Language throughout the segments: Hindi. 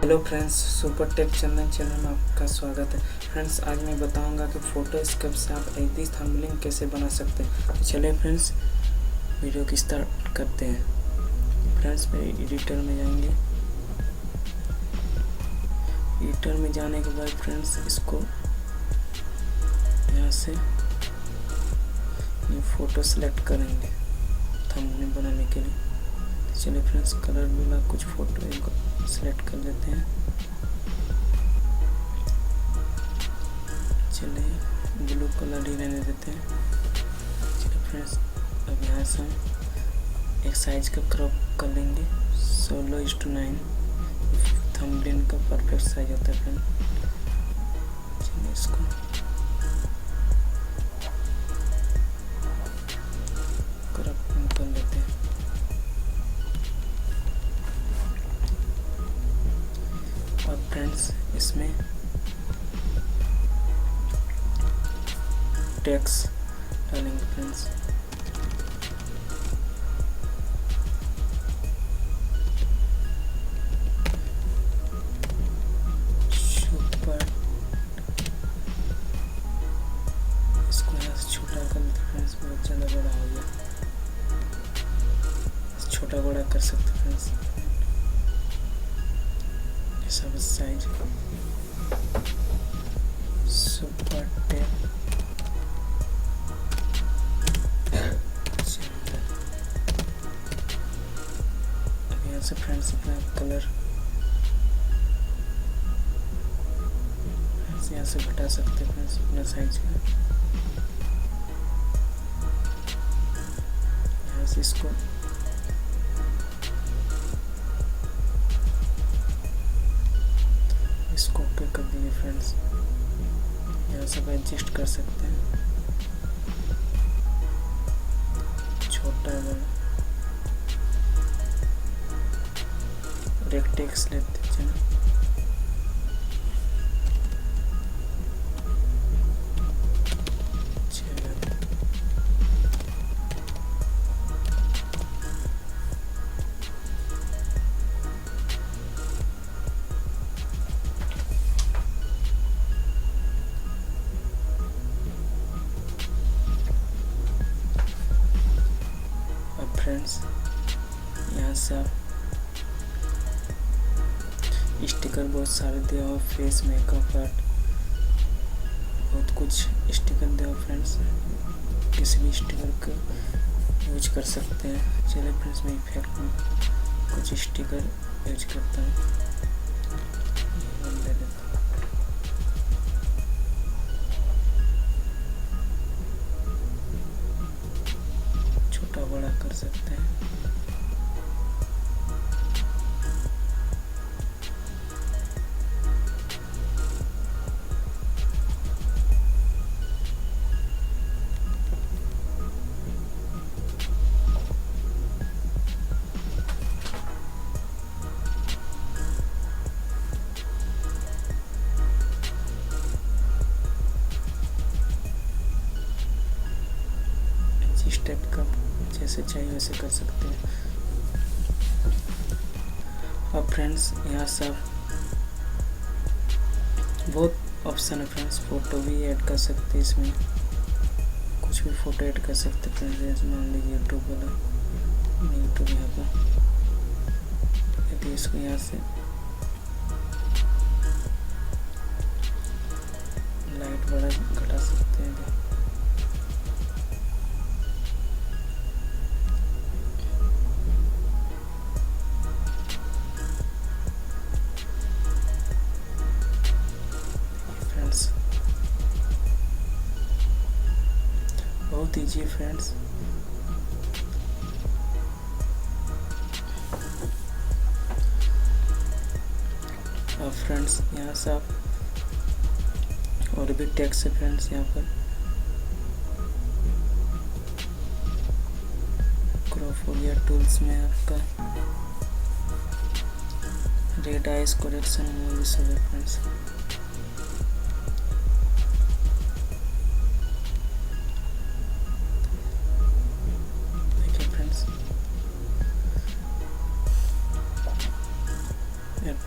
हेलो फ्रेंड्स, सुपर टेक चंदन चैनल में आपका स्वागत है। फ्रेंड्स, आज मैं बताऊंगा कि फोटोस्केप से आप एडी थंबनेल कैसे बना सकते हैं। तो चलिए फ्रेंड्स, वीडियो की स्टार्ट करते हैं। फ्रेंड्स, मेरे एडिटर में जाएंगे। एडिटर में जाने के बाद फ्रेंड्स, इसको यहाँ से ये फ़ोटो सेलेक्ट करेंगे थंबनेल बनाने के लिए। चलिए फ्रेंड्स, कलर वाला कुछ फ़ोटो इनको सेलेक्ट कर लेते हैं। चलिए ब्लू कलर ही रहने देते हैं। चलिए फ्रेंड्स, अब यहाँ से हम एक साइज का क्रॉप कर लेंगे 16:9। थंबनेल का परफेक्ट साइज होता है फ्रेंड। चलिए इसको क्रॉप कर लेते हैं। और फ्रेंड्स, इसमें टेक्स्ट डालेंगे फ्रेंड्स। सुपर, इसको यहाँ से छोटा कर लेते फ्रेंड्स। बहुत ज़्यादा बड़ा हो गया, छोटा बड़ा कर सकते फ्रेंड्स। सब साइज सुपर टेप चंदन। अब यहाँ से फ्रेंड्स अपना कलर यहाँ से घटा सकते हैं फ्रेंड्स अपना साइज का। यहाँ से इसको ओके कर दिए फ्रेंड्स। यहाँ से एडजस्ट कर सकते हैं, छोटा बड़ा। और एक टेक्स्ट लेते हैं। फ्रेंड्स, यहाँ से आप स्टिकर बहुत सारे दिया हो, फेस मेकअप आर्ट, बहुत कुछ स्टिकर दिया हो फ्रेंड्स। किसी भी स्टिकर का यूज कर सकते हैं। चलिए फ्रेंड्स, मैं इफेक्ट में कुछ स्टिकर यूज करता हूँ। छोटा बड़ा कर सकते हैं। इस टाइप का जैसे चाहिए वैसे कर सकते हैं। अब फ्रेंड्स, यहाँ सब बहुत ऑप्शन है फ्रेंड्स। फ़ोटो भी ऐड कर सकते हैं, इसमें कुछ भी फ़ोटो ऐड कर सकते हैं फ्रेंड्स। जैसे मान लीजिए यूट्यूब वाला, यूट्यूब यहाँ पर यदि इसको यहाँ से लाइट बड़ा घटा सकते हैं। बहुत ईजी फ्रेंड्स। और फ्रेंड्स, यहाँ से आप और भी टेक्स्ट है फ्रेंड्स। यहाँ पर क्रोफोलिया टूल्स में आपका रेड आइज करेक्शन वो सब है फ्रेंड्स।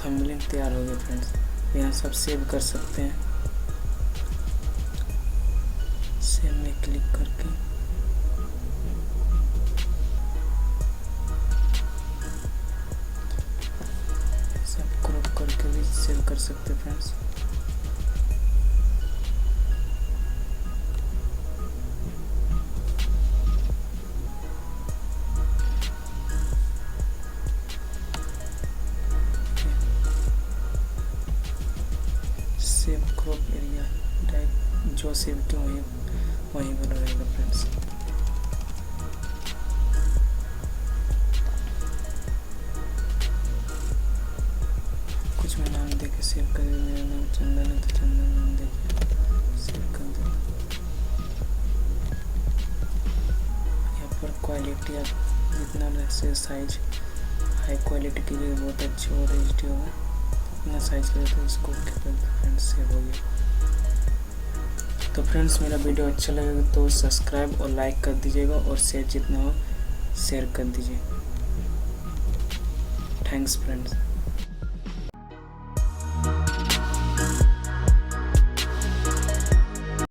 थंबनेल लिंक तैयार हो गया फ्रेंड्स। यहाँ सब सेव कर सकते हैं। सेव में क्लिक करके सब क्रॉप करके भी सेव कर सकते हैं friends. Save crop area direct जो सेव किया वहीं बना रहेगा फ्रेंड्स। कुछ मैं नाम देके सेव कर, मेरा नाम चंदन है तो चंदन नाम देके सेव कर देना। यहाँ पर क्वालिटी आप जितना रहे साइज हाई क्वालिटी के लिए बहुत अच्छी और एच डी होगा, इतना साइज करें तो इसको फ्रेंड्स सेव हो गया। तो फ्रेंड्स मेरा वीडियो अच्छा लगेगा तो सब्सक्राइब और लाइक कर दीजिएगा और शेयर जितना हो शेयर कर दीजिए। Thanks friends.